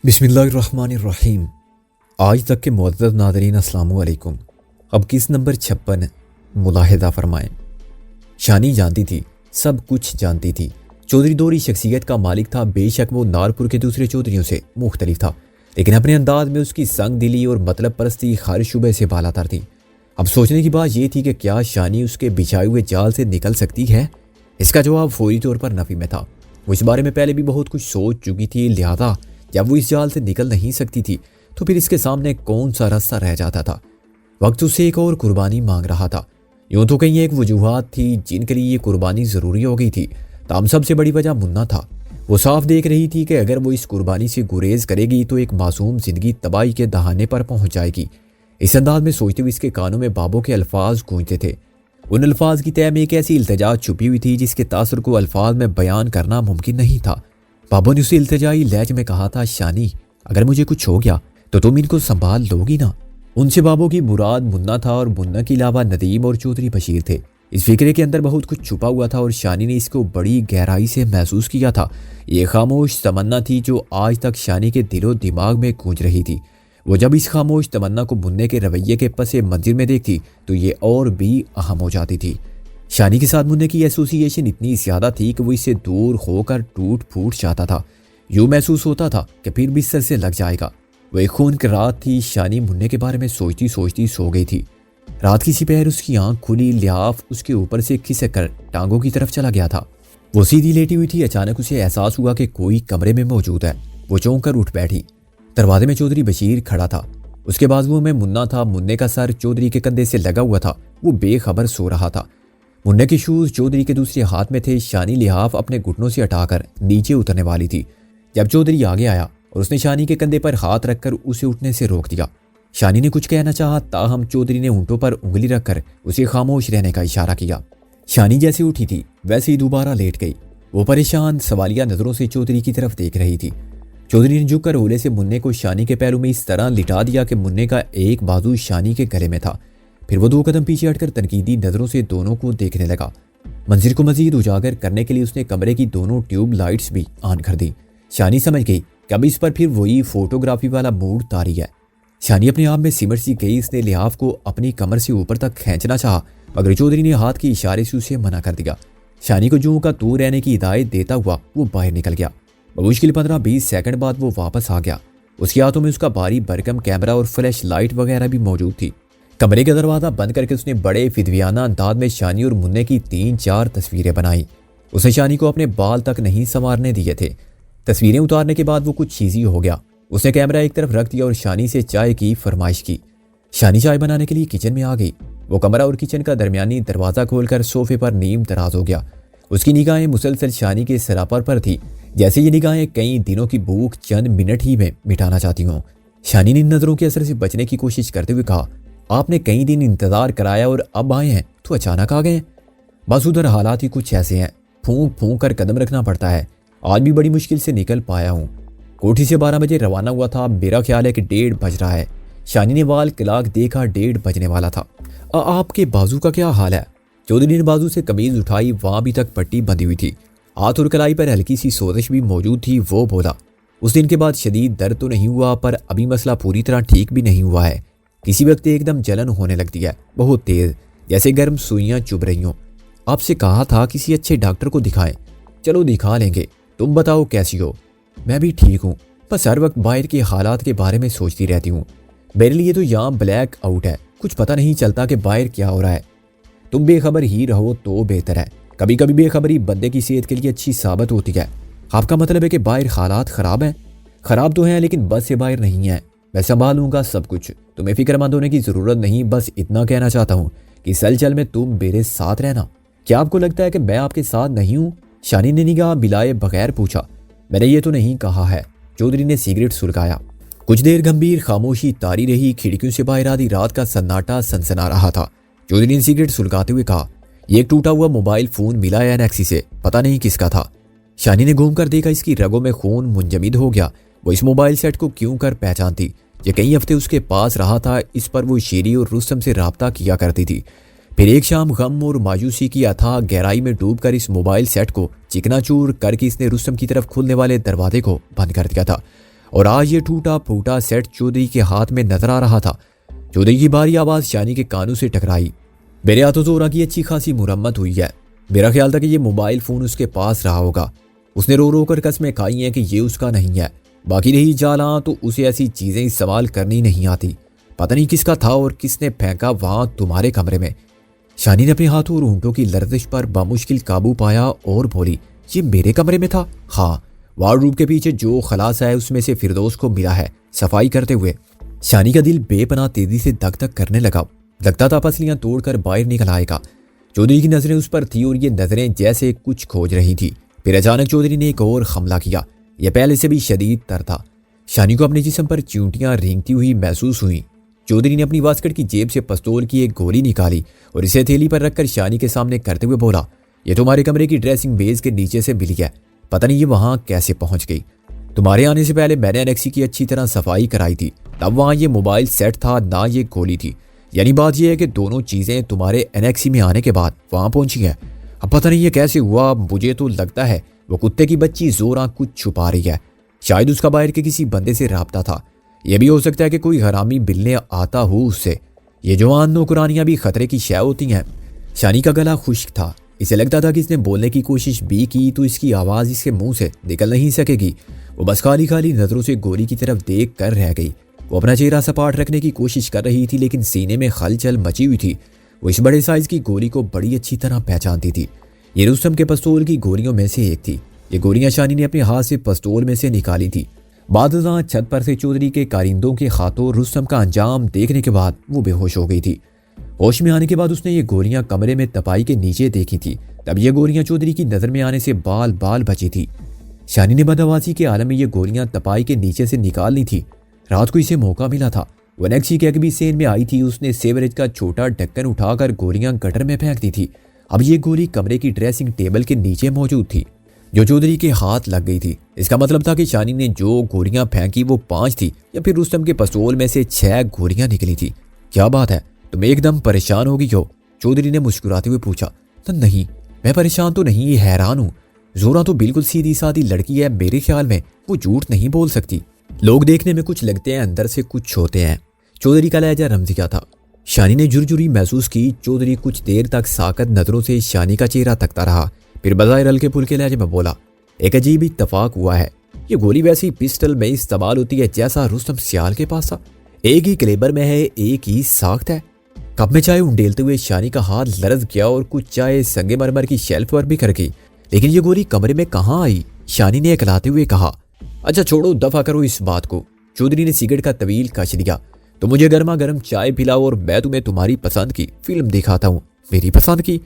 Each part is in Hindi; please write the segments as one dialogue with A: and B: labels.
A: बिस्मिल्लाहिर्रहमानिर्रहीम। आज तक के मुअज़्ज़ज़ नाज़रीन अस्सलामु अलैकुम। अब किस नंबर 56 मुलाहिज़ा फरमाएं। शानी जानती थी, सब कुछ जानती थी। चौधरी दोहरी शख्सियत का मालिक था। बेशक वो नारपुर के दूसरे चौधरियों से मुख्तलिफ था, लेकिन अपने अंदाज में उसकी संग दिली और मतलब परस्ती हर शुबे से बालातर थी। अब सोचने की बात यह थी कि क्या शानी उसके बिछाए हुए जाल से निकल सकती है। इसका जवाब फौरी तौर पर नफी में था। वो इस बारे में पहले भी बहुत कुछ सोच चुकी थी, लिहाजा जब वो इस जाल से निकल नहीं सकती थी तो फिर इसके सामने कौन सा रास्ता रह जाता था। वक्त उससे एक और कुर्बानी मांग रहा था। यूं तो कहीं एक वजूहात थी जिनके लिए ये कुर्बानी ज़रूरी हो गई थी, ताम सबसे बड़ी वजह मुन्ना था। वो साफ देख रही थी कि अगर वो इस कुर्बानी से गुरेज करेगी तो एक मासूम जिंदगी तबाही के दहाने पर पहुंच जाएगी। इस अंदाज में सोचते हुए इसके कानों में बाबों के अल्फाज गूंजते थे। उन अल्फाज की तय में एक ऐसी इल्तिजा छुपी हुई थी जिसके तासुर को अल्फाज में बयान करना मुमकिन नहीं था। बाबा ने उसे इल्तिजाई लहज में कहा था, शानी अगर मुझे कुछ हो गया तो तुम इनको संभाल लोगी ना। उनसे बाबों की मुराद मुन्ना था और मुन्ना के अलावा नदीम और चौधरी बशीर थे। इस फिक्रे के अंदर बहुत कुछ छुपा हुआ था और शानी ने इसको बड़ी गहराई से महसूस किया था। ये खामोश तमन्ना थी जो आज तक शानी के दिलो दिमाग में गूंज रही थी। वो जब इस खामोश तमन्ना को मुन्ने के रवैये के पसे मंजिर में देखती तो ये और भी अहम हो जाती थी। शानी के साथ मुन्ने की एसोसिएशन इतनी ज़्यादा थी कि वो इससे दूर होकर टूट फूट जाता था। यूँ महसूस होता था कि फिर बिस्तर से लग जाएगा। वो एक खून की रात थी। शानी मुन्ने के बारे में सोचती सोचती सो गई थी। रात की सिपहर उसकी आंख खुली, लिहाफ उसके ऊपर से खिसक कर टांगों की तरफ चला गया था। वो सीधी लेटी हुई थी। अचानक उसे एहसास हुआ कि कोई कमरे में मौजूद है। वो चौंक कर उठ बैठी। दरवाजे में चौधरी बशीर खड़ा था। उसके बाजुओं में मुन्ना था। मुन्ने का सर चौधरी के कंधे से लगा हुआ था। वो बेखबर सो रहा था। मुन्ने के शूज चौधरी के दूसरे हाथ में थे। शानी लिहाफ अपने घुटनों से हटाकर नीचे उतरने वाली थी जब चौधरी आगे आया और उसने शानी के कंधे पर हाथ रखकर उसे उठने से रोक दिया। शानी ने कुछ कहना चाहा, ताहम चौधरी ने ऊँटों पर उंगली रखकर उसे खामोश रहने का इशारा किया। शानी जैसे उठी थी वैसे ही दोबारा लेट गई। वो परेशान सवालिया नजरों से चौधरी की तरफ देख रही थी। चौधरी ने झुककर ओले से मुन्ने को शानी के पैरों में इस तरह लिटा दिया कि मुन्ने का एक बाजू शानी के गले में था। फिर वो 2 कदम पीछे हटकर तनकीदी नजरों से दोनों को देखने लगा। मंजिल को मजीद उजागर करने के लिए उसने कमरे की दोनों ट्यूब लाइट्स भी ऑन कर दी। शानी समझ गई कि अब इस पर फिर वही फोटोग्राफी वाला मूड तारी है। शानी अपने आप में सिमट सी गई। इसने लिहाफ को अपनी कमर से ऊपर तक खींचना चाहा, मगर चौधरी ने हाथ के इशारे से उसे मना कर दिया। शानी को जूं का तू रहने की हिदायत देता हुआ वो बाहर निकल गया। मुश्किल 15-20 सेकंड बाद वो वापस आ गया। उसके हाथों में उसका भारी भरकम कैमरा और फ्लैश लाइट वगैरह भी मौजूद थी। कमरे का दरवाजा बंद करके उसने बड़े फिदवियाना अंदाज में शानी और मुन्ने की 3-4 तस्वीरें बनाई। उसने शानी को अपने बाल तक नहीं संवारने दिए थे। तस्वीरें उतारने के बाद वो कुछ चीज़ी हो गया। उसने कैमरा एक तरफ रख दिया और शानी से चाय की फरमाइश की। शानी चाय बनाने के लिए किचन में आ गई। वो कमरा और किचन का दरमियानी दरवाज़ा खोलकर सोफे पर नीम तराज हो गया। उसकी निगाहें मुसलसल शानी के सरापर पर थी, जैसे ये निगाहें कई दिनों की भूख चंद मिनट ही में मिटाना चाहती हों। शानी ने इन नज़रों के असर से बचने की कोशिश करते हुए कहा, आपने कई दिन इंतज़ार कराया और अब आए हैं तो अचानक आ गए। बस उधर हालात ही कुछ ऐसे हैं, फूंक फूंक कर कदम रखना पड़ता है। आज भी बड़ी मुश्किल से निकल पाया हूँ। कोठी से 12 बजे रवाना हुआ था। मेरा ख्याल है कि 1:30 बज रहा है। शानी ने वाल क्लाक देखा, 1:30 बजने वाला था। आपके बाजू का क्या हाल है? चौधरी ने बाजू से कमीज उठाई। वहाँ अभी तक पट्टी बंधी हुई थी। हाथ और कलाई पर हल्की सी सोजिश भी मौजूद थी। वो बोला, उस दिन के बाद शदीद दर्द तो नहीं हुआ, पर अभी मसला पूरी तरह ठीक भी नहीं हुआ है। किसी वक्त एकदम जलन होने लगती है, बहुत तेज, जैसे गर्म सुइयां चुभ रही हों। आपसे कहा था किसी अच्छे डॉक्टर को दिखाएं। चलो दिखा लेंगे, तुम बताओ कैसी हो? मैं भी ठीक हूँ, बस हर वक्त बाहर के हालात के बारे में सोचती रहती हूँ। मेरे लिए तो यहाँ ब्लैक आउट है, कुछ पता नहीं चलता कि बाहर क्या हो रहा है। तुम बेखबर ही रहो तो बेहतर है। कभी कभी बेखबरी बंदे की सेहत के लिए अच्छी साबित होती है। आपका मतलब है कि बाहर हालात ख़राब हैं? ख़राब तो हैं, लेकिन बस से बाहर नहीं है। मैं संभालूंगा सब कुछ, तुम्हें फिक्रमंद होने की ज़रूरत नहीं। बस इतना कहना चाहता हूँ कि सलचल में तुम मेरे साथ रहना। क्या आपको लगता है कि मैं आपके साथ नहीं हूँ? शानी ने निगाह मिलाए बगैर पूछा। मैंने ये तो नहीं कहा है। चौधरी ने सिगरेट सुलगाया। कुछ देर गंभीर खामोशी तारी रही। खिड़कियों से बाहर आधी रात का सन्नाटा सनसना रहा था। चौधरी ने सिगरेट सुलगाते हुए कहा, ये एक टूटा हुआ मोबाइल फ़ोन मिला है एनएक्सी से, पता नहीं किसका था। शानी ने घूम कर देखा। इसकी रगों में खून मुंजमिद हो गया। वो इस मोबाइल सेट को क्यों कर पहचानती? ये कई हफ्ते उसके पास रहा था। इस पर वो शेरी और रुस्तम से राब्ता किया करती थी। फिर एक शाम गम और मायूसी की अथाह गहराई में डूबकर इस मोबाइल सेट को चिकनाचूर करके इसने रुस्तम की तरफ खुलने वाले दरवाजे को बंद कर दिया था। और आज ये टूटा फूटा सेट चौधरी के हाथ में नजर आ रहा था। चौधरी की भारी आवाज शानी के कानों से टकराई। मेरे हाथों जोरा की अच्छी खासी मुरम्मत हुई है। मेरा ख्याल था कि ये मोबाइल फोन उसके पास रहा होगा। उसने रो रो कर कस्में खाई हैं कि ये उसका नहीं है। बाकी रही जाला तो उसे ऐसी चीजें इस्तेमाल करनी नहीं आती। पता नहीं किसका था और किसने फेंका वहां तुम्हारे कमरे में। शानी ने अपने हाथों और ऊँटों की लर्जिश पर बामुश्किल काबू पाया और बोली, ये मेरे कमरे में था? हाँ, वार्डरोब के पीछे जो खलासा है उसमें से फिरदौस को मिला है सफाई करते हुए। शानी का दिल बेपनाह तेजी से धक धक करने लगा। लगता था पसलियां तोड़कर बाहर निकल आएगा। चौधरी की नजरें उस पर थी और ये नजरें जैसे कुछ खोज रही थी। फिर अचानक चौधरी ने एक और हमला किया। यह पहले से भी शदीद तर था। शानी को अपने जिस्म पर चींटियां रेंगती हुई महसूस हुई। चौधरी ने अपनी वास्कट की जेब से पिस्तौल की एक गोली निकाली और इसे थैली पर रखकर शानी के सामने करते हुए बोला, ये तुम्हारे कमरे की ड्रेसिंग बेस के नीचे से मिली है। पता नहीं ये वहां कैसे पहुंच गई। तुम्हारे आने से पहले मैंने एनेक्सी की अच्छी तरह सफाई कराई थी। तब वहां ये मोबाइल सेट था, ना ये गोली थी। यानी बात यह है कि दोनों चीजें तुम्हारे एनेक्सी में आने के बाद वहां पहुंची हैं। अब पता नहीं ये कैसे हुआ। मुझे तो लगता है वो कुत्ते की बच्ची जोरा कुछ छुपा रही है। शायद उसका बाहर के किसी बंदे से राब्ता था। यह भी हो सकता है कि कोई हरामी बिलने आता हो उससे। ये जवान नौकरानियां भी खतरे की शय होती हैं। शानी का गला खुश्क था। इसे लगता था कि इसने बोलने की कोशिश भी की तो इसकी आवाज़ इसके मुंह से निकल नहीं सकेगी। वो बस खाली खाली नजरों से गोली की तरफ देख कर रह गई। वो अपना चेहरा सपाट रखने की कोशिश कर रही थी, लेकिन सीने में हलचल मची हुई थी। वो इस बड़े साइज की गोली को बड़ी अच्छी तरह पहचानती थी। ये रुस्तम के पिस्तौल की गोलियों में से एक थी। ये गोलियां शानी ने अपने हाथ से पिस्तौल में से निकाली थी। बादशाह छत पर से चौधरी के कारिंदों के हाथों रुस्तम का अंजाम देखने के बाद वो बेहोश हो गई थी। होश में आने के बाद उसने ये गोलियां कमरे में तपाई के नीचे देखी थी। तब ये गोलियां चौधरी की नजर में आने से बाल बाल बची थी। शानी ने बदहवासी के आलम में ये गोलियां तपाई के नीचे से निकाल ली थी। रात को इसे मौका मिला था। वो नेक्सी के अगबी सेन में आई थी। उसने सेवरेज का छोटा ढक्कन उठाकर गोलियां गटर में फेंक दी थी। अब ये गोली कमरे की ड्रेसिंग टेबल के नीचे मौजूद थी, जो चौधरी के हाथ लग गई थी। इसका मतलब था कि शानी ने जो गोलियां फेंकी वो 5 थी या फिर रुस्तम के पिस्तौल में से 6 गोलियां निकली थी। क्या बात है, तुम एकदम परेशान हो गई हो? चौधरी ने मुस्कुराते हुए पूछा। तो नहीं, मैं परेशान तो नहीं, हैरान हूँ। जोरा तो बिल्कुल सीधी सादी लड़की है। मेरे ख्याल में वो झूठ नहीं बोल सकती। लोग देखने में कुछ लगते हैं, अंदर से कुछ होते हैं। चौधरी का लहजा रमजिया था। शानी ने झुरझुरी महसूस की। चौधरी कुछ देर तक साकत नजरों से शानी का चेहरा तकता रहा। फिर बजाय हल्के फुल्के लहजे में बोला, एक अजीब इत्तफाक हुआ है। ये गोली वैसे ही पिस्टल में इस्तेमाल होती है जैसा रुस्तम सियाल के पास था। एक ही कलेबर में है, एक ही साख्त है। कप में चाय उंडेलते हुए शानी का हाथ लरज गया और कुछ चाय संगे मरमर की शेल्फ पर भी कर गई। लेकिन ये गोली कमरे में कहाँ आई? शानी ने अकलाते हुए कहा। अच्छा छोड़ो, दफा करो इस बात को। चौधरी ने सिगरेट का तवील कश दिया। तो मुझे गर्मा गर्म चाय पिलाओ और मैं तुम्हें तुम्हारी पसंद की फिल्म दिखाता हूँ। मेरी पसंद की?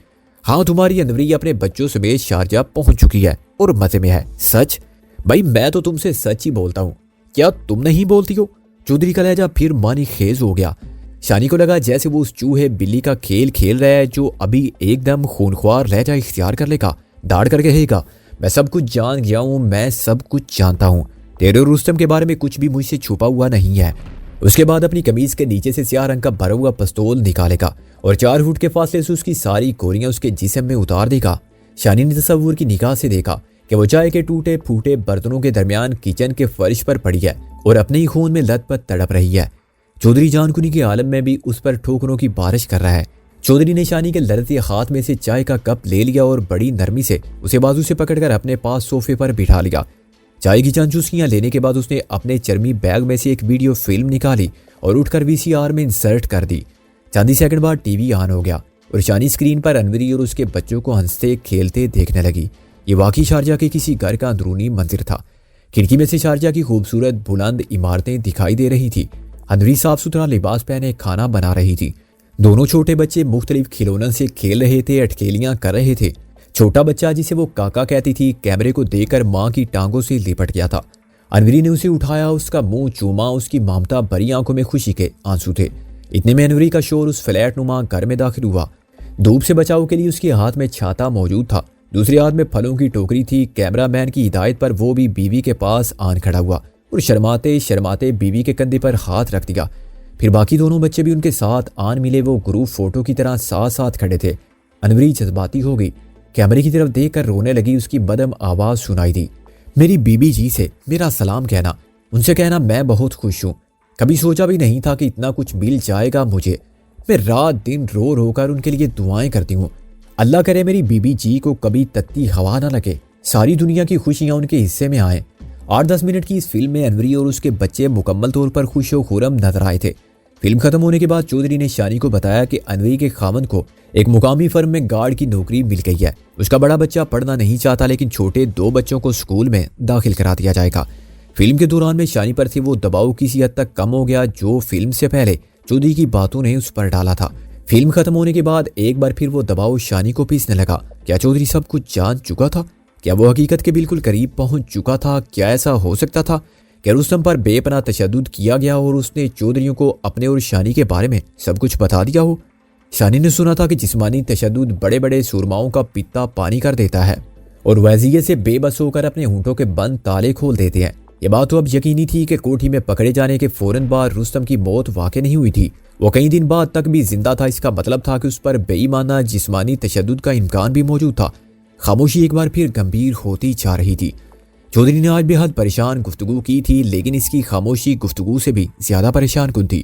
A: हाँ, तुम्हारी अनवरी अपने बच्चों समेत शारजा पहुंच चुकी है और मजे में है। सच? भाई मैं तो तुमसे सच ही बोलता हूँ, क्या तुम नहीं बोलती हो? चौधरी का लहजा फिर मानी खेज हो गया। शानी को लगा जैसे वो उस चूहे बिल्ली का खेल खेल रहा है जो अभी एकदम खूनख्वार लहजा इख्तियार कर लेगा, दाड़ कर कहेगा, मैं सब कुछ जान गया हूँ, मैं सब कुछ जानता हूँ। तेरे और रुस्तम के बारे में कुछ भी मुझसे छुपा हुआ नहीं है। उसके बाद अपनी कमीज के नीचे से स्याह रंग का भरा हुआ पिस्तौल निकालेगा और 4 फुट के फासले से उसकी सारी गोलियां उसके जिस्म में उतार देगा। शानी ने तसव्वुर की निगाह से देखा कि वो चाय के टूटे फूटे बर्तनों के दरमियान किचन के फर्श पर पड़ी है और अपने ही खून में लथपथ तड़प रही है। चौधरी जानकुनी के आलम में भी उस पर ठोकरों की बारिश कर रहा है। चौधरी ने शानी के लड़ते हाथ में से चाय का कप ले लिया और बड़ी नरमी से उसे बाजू से पकड़कर अपने पास सोफे पर बिठा लिया। चाय की चंद चुस्कियां लेने के बाद उसने अपने चर्मी बैग में से एक वीडियो फिल्म निकाली और उठकर VCR में इंसर्ट कर दी। चंद ही सेकंड बाद टीवी ऑन हो गया और शानी स्क्रीन पर अनवरी और उसके बच्चों को हंसते खेलते देखने लगी। ये वाकई शारजा के किसी घर का अंदरूनी मंदिर था। खिड़की में से शारजा की खूबसूरत बुलंद इमारतें दिखाई दे रही थी। अनवरी साफ सुथरा लिबास पहने खाना बना रही थी। दोनों छोटे बच्चे मुख्तलिफ खिलौनों से खेल रहे थे, अटकेलियां कर रहे थे। छोटा बच्चा जिसे वो काका कहती थी कैमरे को देखकर माँ की टांगों से लिपट गया था। अनवरी ने उसे उठाया, उसका मुंह चूमा। उसकी ममता भरी आंखों में खुशी के आंसू थे। इतने में अनवरी का शोर उस फ्लैट नुमा घर में दाखिल हुआ। धूप से बचाव के लिए उसके हाथ में छाता मौजूद था, दूसरे हाथ में फलों की टोकरी थी। कैमरामैन की हिदायत पर वो भी बीवी के पास आन खड़ा हुआ और शर्माते शर्माते बीवी के कंधे पर हाथ रख दिया। फिर बाकी दोनों बच्चे भी उनके साथ आन मिले। वो ग्रुप फोटो की तरह साथ साथ खड़े थे। अनवरी जज्बाती हो गई, कैमरे की तरफ देखकर रोने लगी। उसकी बदम आवाज सुनाई दी, मेरी बीबी जी से मेरा सलाम कहना। उनसे कहना, मैं बहुत खुश हूँ, कभी सोचा भी नहीं था कि इतना कुछ मिल जाएगा मुझे। मैं रात दिन रो रो कर उनके लिए दुआएं करती हूँ। अल्लाह करे मेरी बीबी जी को कभी तत्ती हवा ना लगे, सारी दुनिया की खुशियां उनके हिस्से में आए। 8-10 मिनट की इस फिल्म में अनवरी और उसके बच्चे मुकम्मल तौर पर खुश व खुरम नजर आए थे। फिल्म खत्म होने के बाद चौधरी ने शानी को बताया कि अनवरी के खामन को एक मुकामी फर्म में गार्ड की नौकरी मिल गई है। उसका बड़ा बच्चा पढ़ना नहीं चाहता, लेकिन छोटे 2 बच्चों को स्कूल में दाखिल करा दिया जाएगा। फिल्म के दौरान में शानी पर से वो दबाव किसी हद तक कम हो गया जो फिल्म से पहले चौधरी की बातों ने उस पर डाला था। फिल्म खत्म होने के बाद एक बार फिर वो दबाव शानी को पीसने लगा। क्या चौधरी सब कुछ जान चुका था? क्या वो हकीकत के बिल्कुल करीब पहुंच चुका था? क्या ऐसा हो सकता था कि रुस्तम पर बेपनाह तशद्दुद किया गया और उसने चौधरियों को अपने और शानी के बारे में सब कुछ बता दिया हो? शानी ने सुना था कि जिस्मानी तशद्दुद बड़े बड़े सुरमाओं का पित्ता पानी कर देता है और वज़ीयत से बेबस होकर अपने होंठों के बंद ताले खोल देते हैं। ये बात तो अब यकीनी थी कि कोठी में पकड़े जाने के फौरन बाद रुस्तम की मौत वाक़ई नहीं हुई थी। वो कई दिन बाद तक भी जिंदा था। इसका मतलब था कि उस पर बेईमाना जिस्मानी तशद्दुद का इम्कान भी मौजूद था। खामोशी एक बार फिर गंभीर होती जा रही थी। चौधरी ने आज बेहद परेशान गुफ्तगू की थी, लेकिन इसकी खामोशी गुफ्तगू से भी ज्यादा परेशान कुन थी।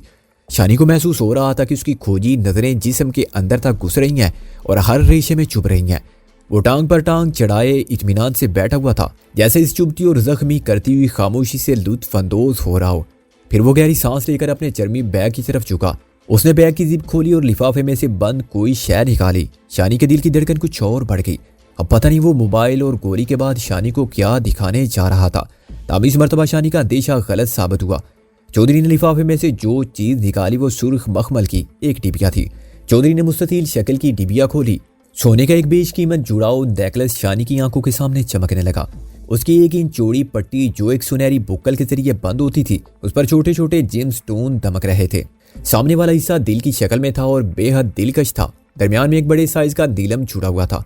A: शानी को महसूस हो रहा था कि उसकी खोजी नजरें जिस्म के अंदर तक घुस रही हैं और हर रेशे में चुभ रही हैं। वो टांग पर टांग चढ़ाए इत्मीनान से बैठा हुआ था, जैसे इस चुभती और जख्मी करती हुई खामोशी से लुत्फ अंदोज हो रहा हो। फिर वो गहरी सांस लेकर अपने चर्मी बैग की तरफ झुका। उसने बैग की जिप खोली और लिफाफे में से बंद कोई शय निकाली। शानी के दिल की धड़कन कुछ और बढ़ गई। अब पता नहीं वो मोबाइल और गोली के बाद शानी को क्या दिखाने जा रहा था। तब इस मर्तबा शानी का अंदेशा गलत साबित हुआ। चौधरी ने लिफाफे में से जो चीज निकाली वो सुर्ख मखमल की एक डिबिया थी। चौधरी ने मुस्ततील शक्ल की डिबिया खोली। सोने का एक बेशकीमत जुड़ाव नेकलेस शानी की आंखों के सामने चमकने लगा। उसकी 1 इंच चौड़ी पट्टी जो एक सुनहरी बुक्कल के जरिए बंद होती थी, उस पर छोटे छोटे जेम स्टोन दमक रहे थे। सामने वाला हिस्सा दिल की शक्ल में था और बेहद दिलकश था। दरमियान में एक बड़े साइज का नीलम जुड़ा हुआ था।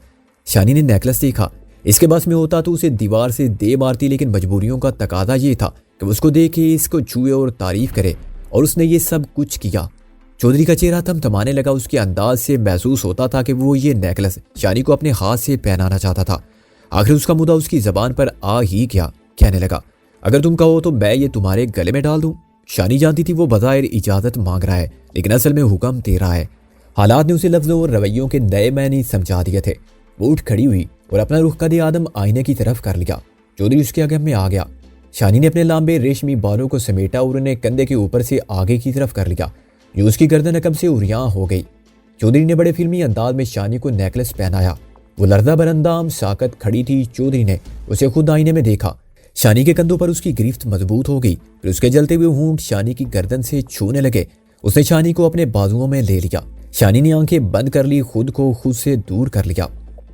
A: शानी ने नेकलेस देखा। इसके बस में होता तो उसे दीवार से दे मारती, लेकिन मजबूरियों का तकाजा ये था कि उसको देखे, इसको छुए और तारीफ करे, और उसने ये सब कुछ किया। चौधरी का चेहरा थमथमाने लगा। उसके अंदाज से महसूस होता था कि वो ये नेकलेस शानी को अपने हाथ से पहनाना चाहता था। आखिर उसका मुद्दा उसकी जबान पर आ ही गया। कहने लगा, अगर तुम कहो तो मैं ये तुम्हारे गले में डाल दूं। शानी जानती थी वो बज़ाहिर इजाजत मांग रहा है, लेकिन असल में हुक्म दे रहा है। हालात ने उसे लफ्जों और रवैयों के नए मैनी समझा दिए थे। वो उठ खड़ी हुई और अपना रुख कदे आदम आईने की तरफ कर लिया। चौधरी उसके आगे में आ गया। शानी ने अपने लंबे रेशमी बालों को समेटा और उन्हें कंधे के ऊपर से आगे की तरफ कर लिया, जो उसकी गर्दन अकब से उरियां हो गई। चौधरी ने बड़े फिल्मी अंदाज में शानी को नेकलेस पहनाया। वो लर्जा बरंदाम साकत खड़ी थी। चौधरी ने उसे खुद आईने में देखा। शानी के कंधों पर उसकी गिरफ्त मजबूत हो गई। फिर उसके जलते हुए होंठ शानी की गर्दन से छूने लगे। उसने शानी को अपने बाजुओं में ले लिया। शानी ने आंखें बंद कर ली, खुद को खुद से दूर कर लिया।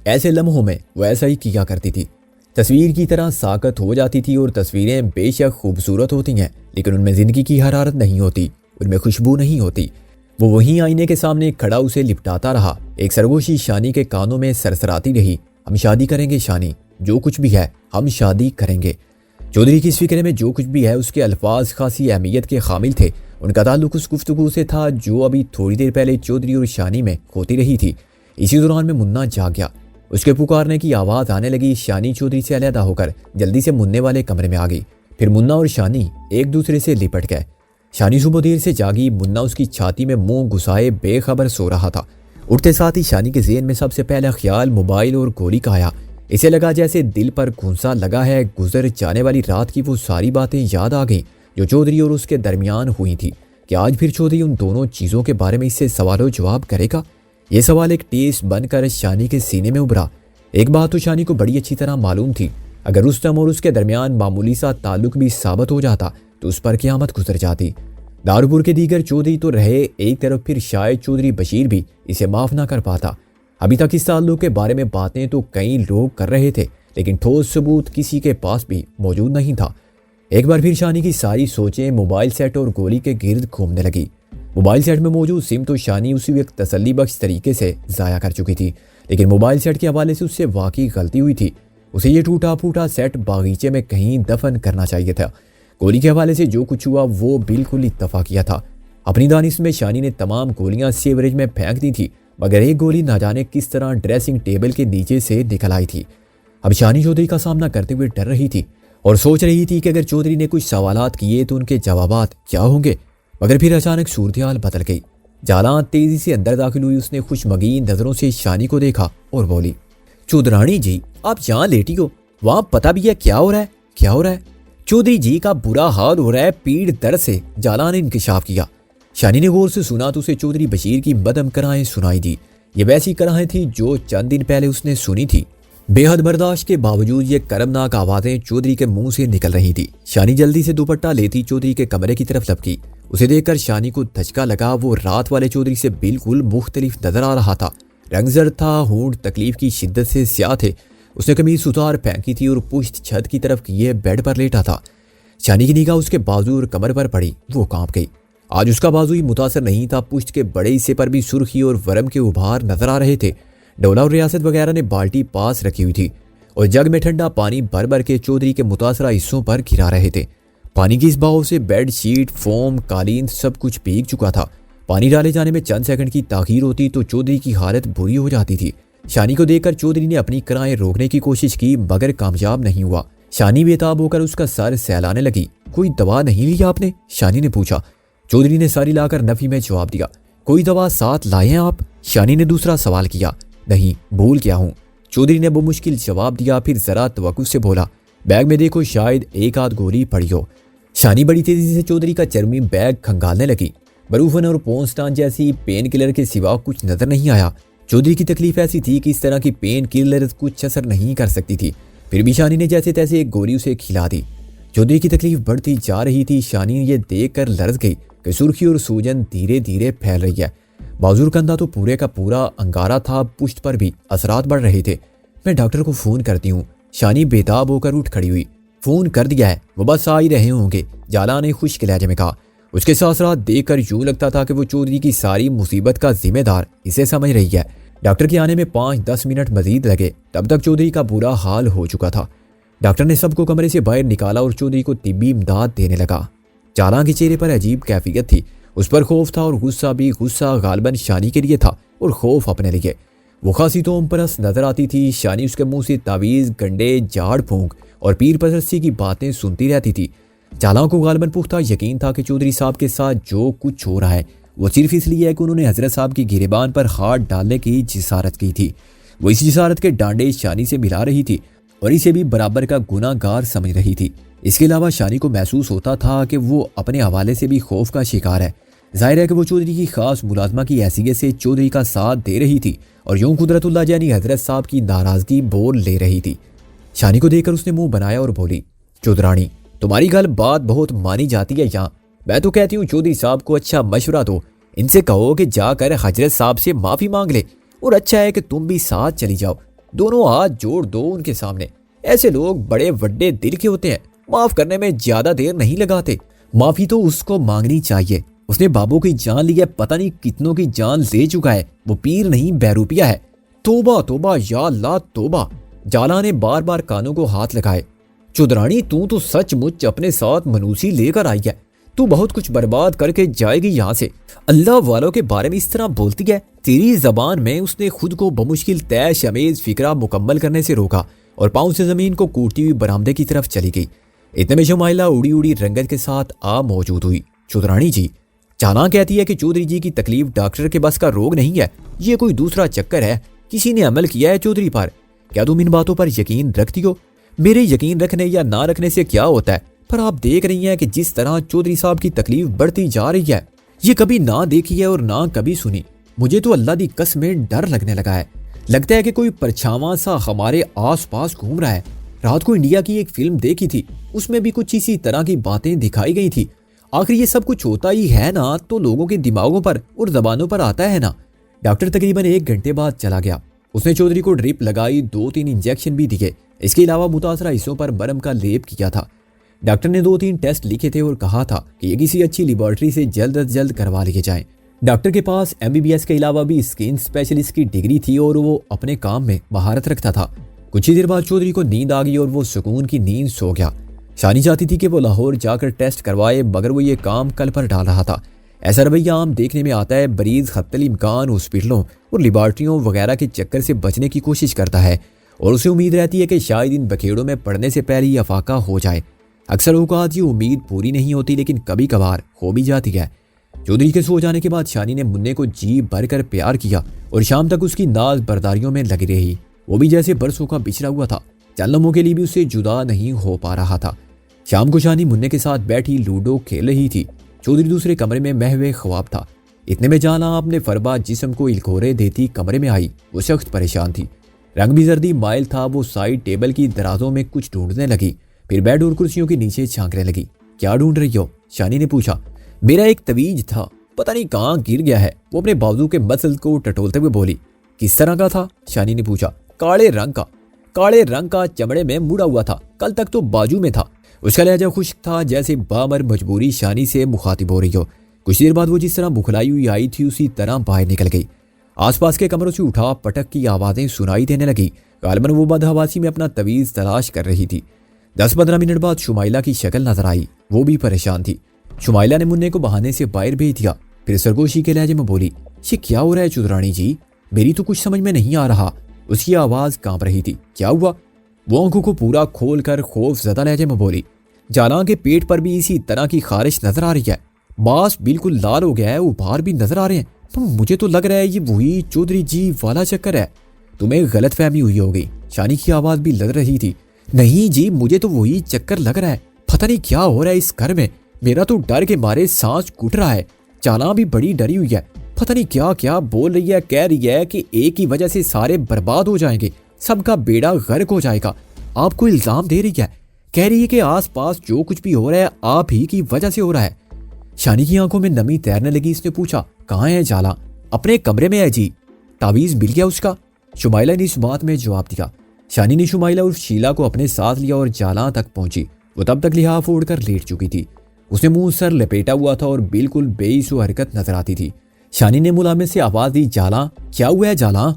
A: ऐसे लम्हों में वो ऐसा ही किया करती थी। तस्वीर की तरह साकत हो जाती थी और तस्वीरें बेशक खूबसूरत होती हैं, लेकिन उनमें जिंदगी की हरारत नहीं होती, उनमें खुशबू नहीं होती। वो वहीं आईने के सामने खड़ा उसे लिपटाता रहा। एक सरगोशी शानी के कानों में सरसराती रही, हम शादी करेंगे शानी, जो कुछ भी है हम शादी करेंगे। चौधरी की इस फिक्र में जो कुछ भी है उसके अल्फाज खासी अहमियत के शामिल थे। उनका ताल्लुक उस गुफ्तगू से था जो अभी थोड़ी देर पहले चौधरी और शानी में होती रही थी। इसी दौरान में मुन्ना जाग गया। उसके पुकारने की आवाज़ आने लगी। शानी चौधरी से अलहदा होकर जल्दी से मुन्ने वाले कमरे में आ गई। फिर मुन्ना और शानी एक दूसरे से लिपट गए। शानी सुबह देर से जागी। मुन्ना उसकी छाती में मुंह घुसाए बेखबर सो रहा था। उठते साथ ही शानी के ज़हन में सबसे पहला ख्याल मोबाइल और गोली का आया। इसे लगा जैसे दिल पर घूंसा लगा है। गुजर जाने वाली रात की वो सारी बातें याद आ गईं जो चौधरी और उसके दरमियान हुई थी। कि आज फिर चौधरी उन दोनों चीज़ों के बारे में इससे सवालों जवाब करेगा। ये सवाल एक टेस्ट बनकर शानी के सीने में उभरा। एक बात तो शानी को बड़ी अच्छी तरह मालूम थी, अगर रुस्तम और उसके दरमियान मामूली सा ताल्लुक भी साबित हो जाता तो उस पर क़यामत गुजर जाती। दारूपुर के दीगर चौधरी तो रहे एक तरफ, फिर शायद चौधरी बशीर भी इसे माफ़ ना कर पाता। अभी तक इस ताल्लुक के बारे में बातें तो कई लोग कर रहे थे, लेकिन ठोस सबूत किसी के पास भी मौजूद नहीं था। एक बार फिर शानी की सारी सोचें मोबाइल सेट और गोली के गिर्द घूमने लगी। मोबाइल सेट में मौजूद सिम तो शानी उसी वक्त तसल्ली बख्श तरीके से ज़ाया कर चुकी थी, लेकिन मोबाइल सेट के हवाले से उससे वाकई गलती हुई थी। उसे ये टूटा फूटा सेट बागीचे में कहीं दफन करना चाहिए था। गोली के हवाले से जो कुछ हुआ वो बिल्कुल इत्तफाकिया था। अपनी दानिश में शानी ने तमाम गोलियां सीवरेज में फेंक दी थी, मगर एक गोली ना जाने किस तरह ड्रेसिंग टेबल के नीचे से निकल आई थी। अब शानी चौधरी का सामना करते हुए डर रही थी। और सोच रही थी कि अगर चौधरी ने कुछ सवालात किए तो उनके जवाबात क्या होंगे। मगर फिर अचानक सूरत-ए-हाल बदल गई। जालान तेजी से अंदर दाखिल हुई। उसने खुशमगीन नजरों से शानी को देखा और बोली, चौधरानी जी आप यहाँ लेटी हो, वहां पता भी है क्या हो रहा है? क्या हो रहा है? चौधरी जी का बुरा हाल हो रहा है पीड़ दर्द से, जालान ने इंकशाफ किया। शानी ने गौर से सुना तो उसे चौधरी बशीर की मदम कराहें सुनाई दी। ये वैसी कराहें थी जो चंद दिन पहले उसने सुनी थी। बेहद बर्दाश्त के बावजूद ये कर्मनाक आवाजें चौधरी के मुंह से निकल रही थी। शानी जल्दी से दुपट्टा लेती चौधरी के कमरे की तरफ लपकी। उसे देखकर शानी को धचका लगा। वो रात वाले चौधरी से बिल्कुल मुख्तलिफ नजर आ रहा था। रंग जर्द था, होंठ तकलीफ की शिद्दत से स्याह थे। उसने कमीज उतार फेंकी थी और पुश्त छत की तरफ किए बेड पर लेटा था। शानी की निगाह उसके बाजू और कमर पर पड़ी। वो कांप गई। आज उसका बाजू ही मुतासर नहीं था, पुश्त के बड़े हिस्से पर भी सुर्खी और वरम के उभार नजर आ रहे थे। डोला और रियासत वगैरह ने बाल्टी पास रखी हुई थी और जग में ठंडा पानी भर भर के चौधरी के मुतासरा हिस्सों पर गिरा रहे थे। पानी की इस बहाव से बेड शीट, फोम, कालीन सब कुछ भीग चुका था। पानी डाले जाने में चंद सेकंड की ताखीर होती तो चौधरी की हालत बुरी हो जाती थी। शानी को देखकर चौधरी ने अपनी कराहें रोकने की कोशिश की मगर कामयाब नहीं हुआ। शानी बेताब होकर उसका सर सहलाने लगी। कोई दवा नहीं ली आपने? शानी ने पूछा। चौधरी ने सारी लाकर नफी में जवाब दिया। कोई दवा साथ लाए हैं आप? शानी ने दूसरा सवाल किया। नहीं, भूल गया हूँ, चौधरी ने मुश्किल जवाब दिया। फिर जरा तवक्कुफ से बोला, बैग में देखो शायद एक आध गोली पड़ी हो। शानी बड़ी तेजी से चौधरी का चर्मी बैग खंगालने लगी। बरूफन और पोंस्टान जैसी पेन किलर के सिवा कुछ नजर नहीं आया। चौधरी की तकलीफ ऐसी थी कि इस तरह की पेन किलर कुछ असर नहीं कर सकती थी। फिर भी शानी ने जैसे तैसे एक गोली उसे खिला दी। चौधरी की तकलीफ बढ़ती जा रही थी। शानी ये देख कर लरज गई कि सुर्खी और सूजन धीरे धीरे फैल रही है। बाजू कंधा तो पूरे का पूरा अंगारा था, पुश्त पर भी असरात बढ़ रहे थे। मैं डॉक्टर को फोन करती हूँ। शानी बेताब होकर उठ खड़ी हुई। फोन कर दिया है, वो बस आ ही रहे होंगे, जाला ने खुश्क लहजे में कहा। उसके सासरात देखकर यूं लगता था कि वो चौधरी की सारी मुसीबत का जिम्मेदार इसे समझ रही है। डॉक्टर के आने में 5-10 मिनट मजीद लगे। तब तक चौधरी का बुरा हाल हो चुका था। डॉक्टर ने सबको कमरे से बाहर निकाला और चौधरी को तिब्बी इमदाद देने लगा। जाला के चेहरे पर अजीब कैफियत थी। उस पर खौफ था और गुस्सा भी। गुस्सा गालबन शानी के लिए था और खौफ अपने लिए। वो खासी तो परस नजर आती थी। शानी उसके मुंह से तावीज़, गंडे, झाड़ फूंक और पीर परस्ती की बातें सुनती रहती थी। जाला को गालबन पुख्ता यकीन था कि चौधरी साहब के साथ जो कुछ हो रहा है वो सिर्फ इसलिए है कि उन्होंने हजरत साहब की गिरेबान पर हाथ डालने की जिसारत की थी। वो इस जिसारत के डांडे शानी से मिला रही थी और इसे भी बराबर का गुनाहगार समझ रही थी। इसके अलावा शानी को महसूस होता था कि वो अपने हवाले से भी खौफ का शिकार है। जाहिर है कि वो चौधरी की खास मुलाजमा की हैसियत से चौधरी का साथ दे रही थी और यूं कुदरतुल्लाह यानी हजरत साहब की नाराजगी बोल ले रही थी। शानी को देखकर उसने मुंह बनाया और बोली, चौधरानी तुम्हारी गल बात बहुत मानी जाती है यहाँ। मैं तो कहती हूँ चौधरी साहब को अच्छा मशवरा दो। इनसे कहो कि जाकर हजरत साहब से माफी मांग ले और अच्छा है कि तुम भी साथ चली जाओ। दोनों हाथ जोड़ दो उनके सामने। ऐसे लोग बड़े वड्डे दिल के होते हैं, माफ करने में ज्यादा देर नहीं लगाते। माफी तो उसको मांगनी चाहिए। उसने बाबू की जान ली है, पता नहीं कितनों की जान ले चुका है। वो पीर नहीं बहरूपिया है। तोबा तोबा या अल्लाह तोबा। जाला ने बार बार कानों को हाथ लगाए। चौधरानी तू तो सचमुच अपने साथ मनूसी लेकर आई है। तू बहुत कुछ बर्बाद करके जाएगी यहाँ से। अल्लाह वालों के बारे में इस तरह बोलती है। तेरी जबान में उसने खुद को बमुश्किल तय शमेज फिक्रा मुकम्मल करने से रोका और पांव से जमीन को कूटती हुई बरामदे की तरफ चली गई। इतने में शुमाइला उड़ी उड़ी रंगत के साथ आ मौजूद हुई। चौधरानी जी, चाना कहती है कि चौधरी जी की तकलीफ डॉक्टर के बस का रोग नहीं है, ये कोई दूसरा चक्कर है। किसी ने अमल किया है चौधरी पर। क्या तुम इन बातों पर यकीन रखती हो? मेरे यकीन रखने या ना रखने से क्या होता है, पर आप देख रही हैं कि जिस तरह चौधरी साहब की तकलीफ बढ़ती जा रही है, ये कभी ना देखी है और ना कभी सुनी। मुझे तो अल्लाह दी कसमें डर लगने लगा है। लगता है कि कोई परछावा सा हमारे आस पास घूम रहा है। रात को इंडिया की एक फिल्म देखी थी, उसमें भी कुछ इसी तरह की बातें दिखाई गई थी। आखिर ये सब कुछ होता ही है ना तो लोगों के दिमागों पर और जबानों पर आता है ना। डॉक्टर तकरीबन 1 घंटे बाद चला गया। उसने चौधरी को ड्रिप लगाई, 2-3 इंजेक्शन भी दिए। इसके अलावा मुतासरा हिस्सों पर मरहम का लेप किया था। डॉक्टर ने 2-3 टेस्ट लिखे थे और कहा था कि ये किसी अच्छी लेबोरेटरी से जल्द अज जल्द करवा लिए जाएं। डॉक्टर के पास MBBS के अलावा भी स्किन स्पेशलिस्ट की डिग्री थी और वो अपने काम में महारत रखता था। कुछ ही देर बाद चौधरी को नींद आ गई और वो सुकून की नींद सो गया। शानी चाहती थी कि वो लाहौर जाकर टेस्ट करवाए, मगर वो ये काम कल पर डाल रहा था। ऐसा रवैया आम देखने में आता है। मरीज खत्तल इम्कान हॉस्पिटलों और लेबॉर्ट्रियों वगैरह के चक्कर से बचने की कोशिश करता है और उसे उम्मीद रहती है कि शायद इन बखेड़ों में पड़ने से पहले ही अफाका हो जाए। अक्सर औकात ये उम्मीद पूरी नहीं होती, लेकिन कभी कभार हो भी जाती है। चौधरी के सो जाने के बाद शानी ने मुन्ने को जी भरकर प्यार किया और शाम तक उसकी नाज बर्दारियों में लगी रही। वो भी जैसे बरसों का बिछड़ा हुआ था, चंद लम्हों के लिए भी उससे जुदा नहीं हो पा रहा था। शाम को शानी मुन्ने के साथ बैठी लूडो खेल रही थी। चौधरी दूसरे कमरे में महवे ख्वाब था। इतने में जाना अपने फरबा जिस्म को इलकोरे देती कमरे में आई। वो सख्त परेशान थी, रंग भी जर्दी माइल था। वो साइड टेबल की दराजों में कुछ ढूंढने लगी, फिर बेड और कुर्सियों के नीचे झांकने लगी। क्या ढूंढ रही हो? शानी ने पूछा। मेरा एक तवीज था, पता नहीं कहाँ गिर गया है। वो अपने बाजू के मसल को टटोलते हुए बोली। किस तरह का था? शानी ने पूछा। काले रंग का चमड़े में मुड़ा हुआ था, कल तक तो बाजू में था। उसका लहजा खुश्क था, जैसे बामर मजबूरी शानी से मुखातिब हो रही हो। कुछ देर बाद वो जिस तरह बुखलाई हुई आई थी उसी तरह बाहर निकल गई। आसपास के कमरों से उठा पटक की आवाजें सुनाई देने लगी। गालिबन वो बदहवासी में अपना तवीज तलाश कर रही थी। 10-15 मिनट बाद शुमाइला की शक्ल नजर आई। वो भी परेशान थी। शुमाइला ने मुन्ने को बहाने से बाहर भेज दिया, फिर सरगोशी के लहजे में बोली। ये क्या हो रहा है चुदरानी जी? मेरी तो कुछ समझ में नहीं आ रहा। उसकी आवाज कांप रही थी। क्या हुआ? वो आंखों को पूरा खोल कर खौफ ज़दा लहजे में बोली। जाना के पेट पर भी इसी तरह की खारिश नजर आ रही है। मांस बिल्कुल लाल हो गया है, उभार भी नजर आ रहे हैं। तो मुझे तो लग रहा है ये वही चौधरी जी वाला चक्कर है। तुम्हें गलत फहमी हुई होगी। शानी की आवाज भी लग रही थी। नहीं जी, मुझे तो वही चक्कर लग रहा है। पता नहीं क्या हो रहा है इस घर में। मेरा तो डर के मारे सांस घुट रहा है। चाला भी बड़ी डरी हुई है। पता नहीं क्या क्या बोल रही है, कह रही है कि एक ही वजह से सारे बर्बाद हो जाएंगे, सबका बेड़ा गर्क हो जाएगा। आपको इल्जाम दे रही है, कह रही है कि आसपास जो कुछ भी हो रहा है आप ही की वजह से हो रहा है। शानी की आंखों में नमी तैरने लगी। इसने पूछा, कहाँ है जाला? अपने कमरे में है जी। तावीज मिल गया उसका? शुमाइला ने इस बात में जवाब दिया। शानी ने शुमाइला और शीला को अपने साथ लिया और जाला तक पहुंची। वो तब तक लिहाफ ओढ़कर लेट चुकी थी। उसने मुंह सर लपेटा हुआ था और बिल्कुल बेइसो हरकत नजर आती थी। शानी ने मुलामे से आवाज दी, जाला क्या हुआ है जाला?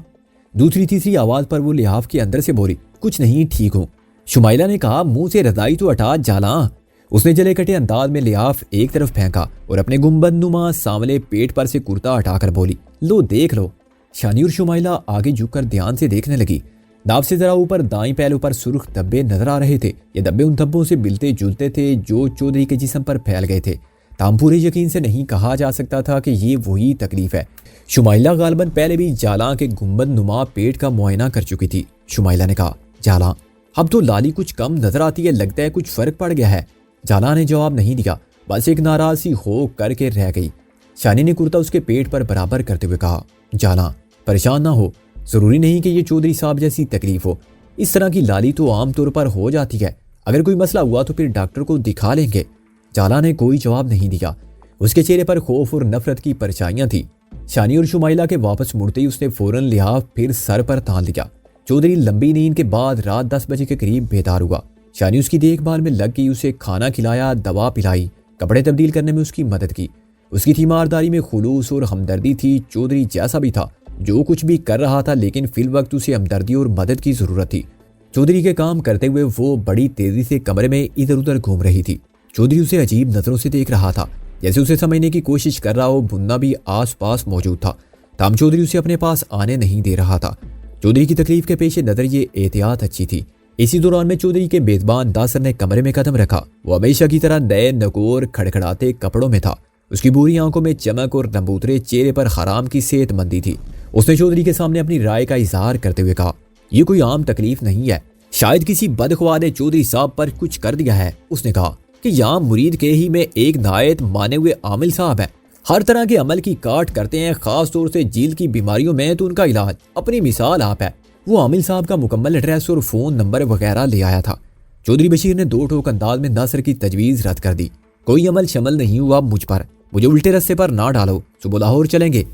A: दूसरी तीसरी आवाज पर वो लिहाफ के अंदर से बोली, कुछ नहीं, ठीक हूं। शुमाइला ने कहा, मुंह से रजाई तो हटा जाला। उसने जले कटे अंदाज में लिहाफ एक तरफ फेंका और अपने गुंबद नुमा सांवले पेट पर से कुर्ता हटाकर बोली, लो देख लो। शानी और शुमाइला आगे झुककर ध्यान से देखने लगी। नाव से जरा ऊपर दाईं पहलू पर सुर्ख धब्बे नजर आ रहे थे। ये धब्बे उन धब्बों से मिलते जुलते थे जो चौधरी के जिस्म पर फैल गए थे। ताम पूरे यकीन से नहीं कहा जा सकता था कि ये वही तकलीफ है। शुमाइला गालबन पहले भी जाला के गुंबद नुमा पेट का मुआयना कर चुकी थी। शुमाइला ने कहा, जाला अब तो लाली कुछ कम नजर आती है, लगता है कुछ फर्क पड़ गया है। जाला ने जवाब नहीं दिया, बस एक नाराज सी हो करके रह गई। शानी ने कुर्ता उसके पेट पर बराबर करते हुए कहा, जाला परेशान ना हो, जरूरी नहीं कि ये चौधरी साहब जैसी तकलीफ हो। इस तरह की लाली तो आमतौर पर हो जाती है। अगर कोई मसला हुआ तो फिर डॉक्टर को दिखा लेंगे। जाला ने कोई जवाब नहीं दिया। उसके चेहरे पर खौफ और नफरत की परछाइयां थी। शानी और शुमाइला के वापस मुड़ते ही उसने फौरन लिहाफ फिर सर पर तान लिया। चौधरी लंबी नींद के बाद रात 10 बजे के करीब बेदार हुआ। शानी उसकी देखभाल में लग गई, उसे खाना खिलाया, दवा पिलाई, कपड़े तब्दील करने में उसकी मदद की। उसकी तीमारदारी में खुलूस और हमदर्दी थी। चौधरी जैसा भी था, जो कुछ भी कर रहा था, लेकिन फिल वक्त उसे हमदर्दी और मदद की जरूरत थी। चौधरी के काम करते हुए वो बड़ी तेजी से कमरे में इधर उधर घूम रही थी। चौधरी उसे अजीब नजरों से देख रहा था, जैसे उसे समझने की कोशिश कर रहा हो। मुन्ना भी आस पास मौजूद था, ताम चौधरी उसे अपने पास आने नहीं दे रहा था। चौधरी की तकलीफ के पेश नजर ये एहतियात अच्छी थी। इसी दौरान में चौधरी के मेजबान दासर ने कमरे में कदम रखा। वो हमेशा की तरह नए नगोर खड़खड़ाते कपड़ों में था। उसकी बुरी आंखों में चमक और नबूतरे चेहरे पर हराम की सेहतमंदी थी। उसने चौधरी के सामने अपनी राय का इजहार करते हुए कहा, यह कोई आम तकलीफ नहीं है, शायद किसी बदख्वाह ने चौधरी साहब पर कुछ कर दिया है। उसने कहा कि यहाँ मुरीद के ही में एक नायत माने हुए आमिल साहब है, हर तरह के अमल की काट करते हैं, खास तौर से जील की बीमारियों में तो उनका इलाज अपनी मिसाल आप है। वो आमिल साहब का मुकम्मल एड्रेस और फोन नंबर वगैरह ले आया था। चौधरी बशीर ने दो ठोक अंदाज में नासर की तजवीज रद्द कर दी। कोई अमल शमल नहीं हुआ मुझ पर, मुझे उल्टे रास्ते पर ना डालो। सुबह लाहौर चलेंगे,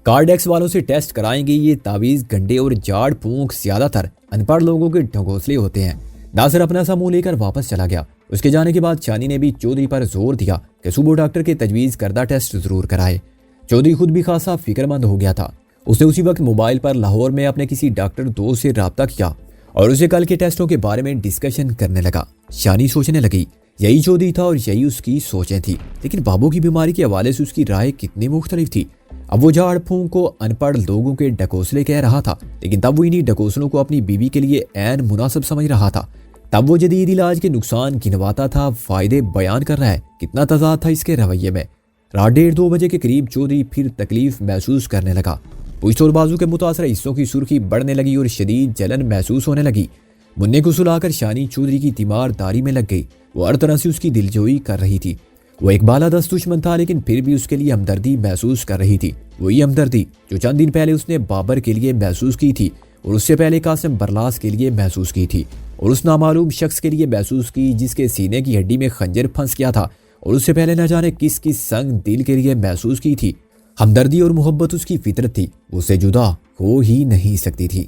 A: कार्डेक्स वालों से टेस्ट कराएंगे। ये तावीज गंडे और जाड़ फूंक ज्यादातर अनपढ़ लोगों के ढकोसले होते हैं। नासर अपना सा मुंह लेकर वापस चला गया। उसके जाने के बाद शानी ने भी चौधरी पर जोर दिया कि सुबह डॉक्टर के तजवीज करदा टेस्ट जरूर कराए। चौधरी खुद भी खासा फिक्रमंद हो गया था। उसने उसी वक्त मोबाइल पर लाहौर में अपने किसी डॉक्टर दोस्त से रब्ता किया और उसे कल के टेस्टों के बारे में डिस्कशन करने लगा। शानी सोचने लगी, यही चौधरी था और यही उसकी सोचें थी, लेकिन बाबू की बीमारी के हवाले से उसकी राय कितनी मुख्तलिफ थी। अब वो झाड़ फूंक को अनपढ़ लोगों के ढकोसले कह रहा था, लेकिन तब वो इन्हीं ढकोसलों को अपनी बीवी के लिए ऐन मुनासिब समझ रहा था। तब वो जदीद इलाज के नुकसान गिनवाता था, फायदे बयान कर रहा है। कितना तजाद था इसके रवैये में। रात 1:30-2 बजे के करीब चौधरी फिर तकलीफ महसूस करने लगा। पुश्त और बाजू के मुतासर हिस्सों की सुर्खी बढ़ने लगी और शदीद जलन महसूस होने लगी। मुन्ने को सुलाकर शानी चौधरी की तीमारदारी में लग गई। वो हर तरह से उसकी दिलजोई कर रही थी। वो एक बालादस्त दुश्मन था, लेकिन फिर भी उसके लिए हमदर्दी महसूस कर रही थी। वही हमदर्दी जो चंद दिन पहले उसने बाबर के लिए महसूस की थी, और उससे पहले कासिम बरलास के लिए महसूस की थी, और उस नामालूम शख्स के लिए महसूस की जिसके सीने की हड्डी में खंजर फंस गया था, और उससे पहले न जाने किस किस संग दिल के लिए महसूस की थी। हमदर्दी और मोहब्बत उसकी फितरत थी, उससे जुदा हो ही नहीं सकती थी।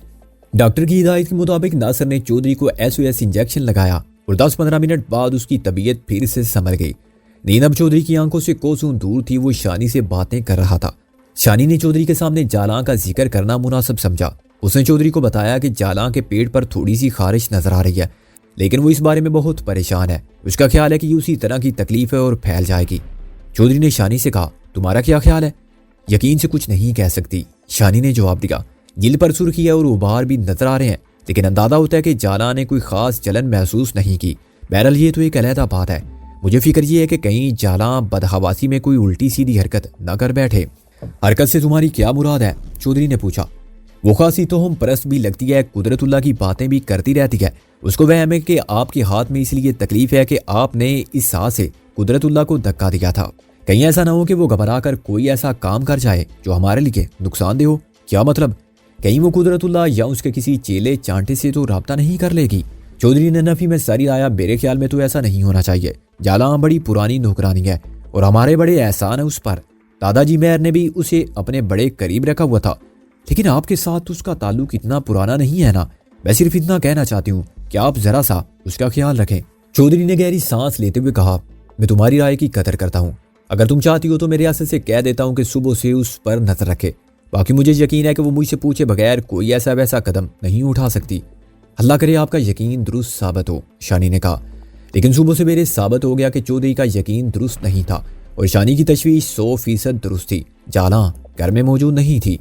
A: डॉक्टर की हिदायत के मुताबिक नासिर ने चौधरी को SOS इंजेक्शन लगाया और 10-15 मिनट बाद उसकी तबीयत फिर से संभल गई। नींद अब चौधरी की आंखों से कोसों दूर थी। वो शानी से बातें कर रहा था। शानी ने चौधरी के सामने जालां का जिक्र करना मुनासिब समझा। उसने चौधरी को बताया कि जालां के पेट पर थोड़ी सी खारिश नजर आ रही है, लेकिन वो इस बारे में बहुत परेशान है। उसका ख्याल है कि उसी तरह की तकलीफ है और फैल जाएगी। चौधरी ने शानी से कहा, तुम्हारा क्या ख्याल है? यकीन से कुछ नहीं कह सकती, शानी ने जवाब दिया। जिल पर सुर्खी है और उबार भी नजर आ रहे हैं, लेकिन अंदाजा होता है कि जालां ने कोई खास जलन महसूस नहीं की। बहरहाल ये तो एक अलहदा बात है। मुझे फिक्र ये है कि कहीं जालां बदहवासी में कोई उल्टी सीधी हरकत न कर बैठे। हरकत से तुम्हारी क्या मुराद है? चौधरी ने पूछा। वो खासी तो हम परस्त भी लगती है, कुदरतुल्लाह की बातें भी करती रहती है। उसको वहम है कि आपके हाथ में इसलिए तकलीफ है कि आपने इस साह से कुदरतुल्लाह को धक्का दिया था। कहीं ऐसा ना हो कि वो घबरा कर कोई ऐसा काम कर जाए जो हमारे लिए नुकसानदेह हो। क्या मतलब? कहीं वो कुदरतुल्लाह या उसके किसी चेले चांटे से तो राब्ता नहीं कर लेगी? चौधरी ने नफी में सरी आया। मेरे ख्याल में तो ऐसा नहीं होना चाहिए। जालां बड़ी पुरानी नौकरानी है और हमारे बड़े एहसान है उस पर। दादाजी मेहर ने भी उसे अपने बड़े करीब रखा हुआ था, लेकिन आपके साथ उसका ताल्लुक इतना पुराना नहीं है ना। मैं सिर्फ इतना कहना चाहती हूँ कि आप जरा सा उसका ख्याल रखें। चौधरी ने गहरी सांस लेते हुए कहा, मैं तुम्हारी राय की कदर करता हूँ। अगर तुम चाहती हो तो मेरे रियासत से कह देता हूँ कि सुबह से उस पर नजर रखे। बाकी मुझे यकीन है कि वो मुझसे पूछे बगैर कोई ऐसा वैसा कदम नहीं उठा सकती। अल्लाह करे आपका यकीन दुरुस्त साबित हो, शानी ने कहा। लेकिन सुबह से मेरे साबित हो गया कि चौधरी का यकीन दुरुस्त नहीं था और शानी की तशवीश 100% दुरुस्त थी। जालां घर में मौजूद नहीं थी।